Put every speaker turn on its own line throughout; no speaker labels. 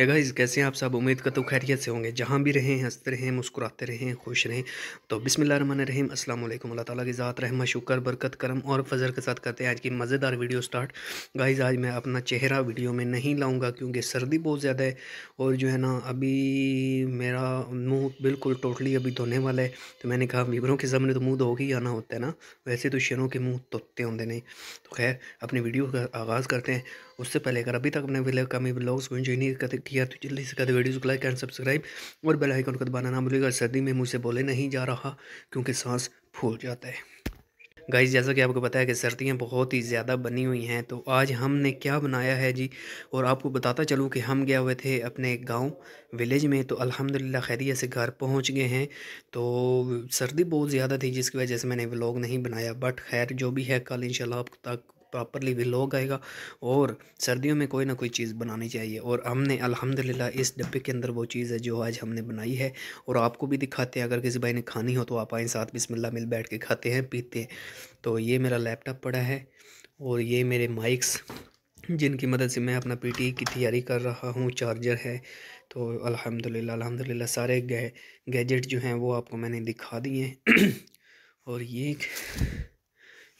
है गाइस, कैसे हैं आप सब। उम्मीद करता हूँ खैरियत से होंगे। जहाँ भी रहें हंसते रहें, मुस्कुराते रहें, खुश रहें। तो बिस्मिल्लाहिर्रहमानिर्रहीम, अस्सलाम वालेकुम। अल्लाह ताला की ज़ात रहमत शुक्र बरकत करम और फजर के साथ करते हैं आज की मज़ेदार वीडियो स्टार्ट। गाइस, आज मैं अपना चेहरा वीडियो में नहीं लाऊंगा क्योंकि सर्दी बहुत ज़्यादा है और जो है ना अभी मेरा मुँह बिल्कुल टोटली अभी धोने वाला है। तो मैंने कहा वीवरों के सामने तो मुँह धो के ही आना होता है ना, वैसे तो शेरों के मुँह धोते होंगे नहीं। तो खैर अपनी वीडियो का आगाज़ करते हैं। उससे पहले अगर अभी तक अपने व्लॉग्स को एंजॉय नहीं किया तो जल्दी से कर दे वीडियोज़ को लाइक एंड सब्सक्राइब और बेल आइकन को दबाना ना भूलिएगा। सर्दी में मुझसे बोले नहीं जा रहा क्योंकि सांस फूल जाता है। गाइस, जैसा कि आपको पता है कि सर्दियाँ बहुत ही ज़्यादा बनी हुई हैं, तो आज हमने क्या बनाया है जी। और आपको बताता चलूँ कि हम गए हुए थे अपने गांव विलेज में, तो अल्हम्दुलिल्लाह खैरियत से घर पहुंच गए हैं। तो सर्दी बहुत ज़्यादा थी जिसकी वजह से मैंने व्लॉग नहीं बनाया, बट खैर जो भी है कल इंशाल्लाह आप तक प्रॉपरली व्लॉग आएगा। और सर्दियों में कोई ना कोई चीज़ बनानी चाहिए और हमने अल्हम्दुलिल्लाह इस डब्बे के अंदर वो चीज़ है जो आज हमने बनाई है और आपको भी दिखाते हैं। अगर किसी भाई ने खानी हो तो आप आए साथ, बिस्मिल्लाह मिल बैठ के खाते हैं पीते हैं। तो ये मेरा लैपटॉप पड़ा है और ये मेरे माइक्स जिनकी मदद से मैं अपना पीटी की तैयारी कर रहा हूँ, चार्जर है। तो अल्हम्दुलिल्लाह अल्हम्दुलिल्लाह सारे गैजेट जो हैं वो आपको मैंने दिखा दिए हैं। और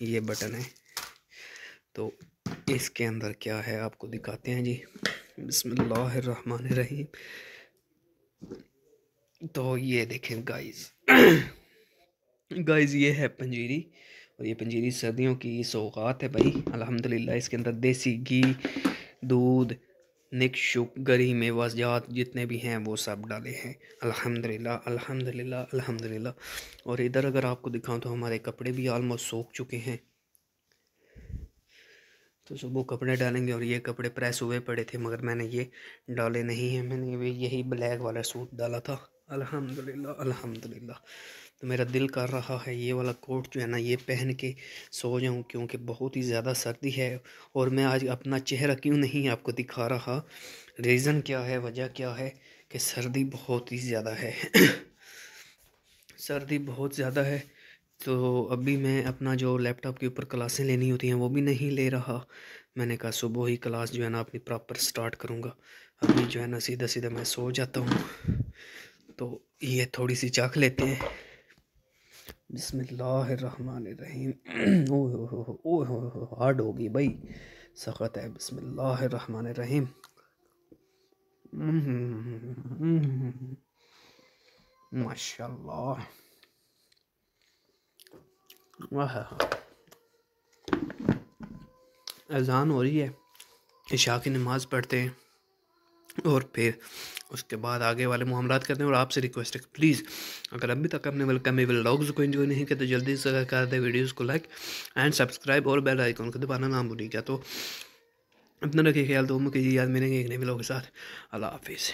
ये बटन है, तो इसके अंदर क्या है आपको दिखाते हैं जी। बिस्मिल्लाहिर्रहमानिर्रहीम। तो ये देखें गाइस। गाइस, ये है पंजीरी और ये पंजीरी सर्दियों की सौगात है भाई। अल्हम्दुलिल्लाह इसके अंदर देसी घी, दूध, निक शुगर ही मेवाजात जितने भी हैं वो सब डाले हैं। अल्हम्दुलिल्लाह अल्हम्दुलिल्लाह अल्हम्दुलिल्लाह। और इधर अगर आपको दिखाऊं तो हमारे कपड़े भी ऑलमोस्ट सूख चुके हैं, तो सुबह कपड़े डालेंगे। और ये कपड़े प्रेस हुए पड़े थे मगर मैंने ये डाले नहीं हैं, मैंने यही ब्लैक वाला सूट डाला था। अल्हम्दुलिल्लाह अल्हम्दुलिल्लाह। तो मेरा दिल कर रहा है ये वाला कोट जो है ना ये पहन के सो जाऊं क्योंकि बहुत ही ज़्यादा सर्दी है। और मैं आज अपना चेहरा क्यों नहीं आपको दिखा रहा, रीज़न क्या है, वजह क्या है कि सर्दी बहुत ही ज़्यादा है। सर्दी बहुत ज़्यादा है। तो अभी मैं अपना जो लैपटॉप के ऊपर क्लासें लेनी होती हैं वो भी नहीं ले रहा। मैंने कहा सुबह ही क्लास जो है ना अपनी प्रॉपर स्टार्ट करूँगा। अभी जो है ना सीधा सीधा मैं सो जाता हूँ। तो ये थोड़ी सी चाख लेते हैं। बिस्मिल्लाहिर्रहमानिर्रहीम। ओह हो हार्ड होगी भाई, सख्त है। बिस्मिल्लाहिर्रहमानिर्रहीम। माशाल्लाह। अजान हो रही है, इशा की नमाज़ पढ़ते हैं और फिर उसके बाद आगे वाले मामलात करते हैं। और आपसे रिक्वेस्ट है प्लीज़ अगर अभी तक आपने वेलकम व्लॉग्स को एंजॉय नहीं किया तो जल्दी से कर दे वीडियोज़ को लाइक एंड सब्सक्राइब और बेल आइकन को दबाना ना भूलिएगा। तो अपना रखिए ख्याल, तो मुझे याद मिलेंगे एक नए व्लॉग के साथ। अल्लाह हाफिज़।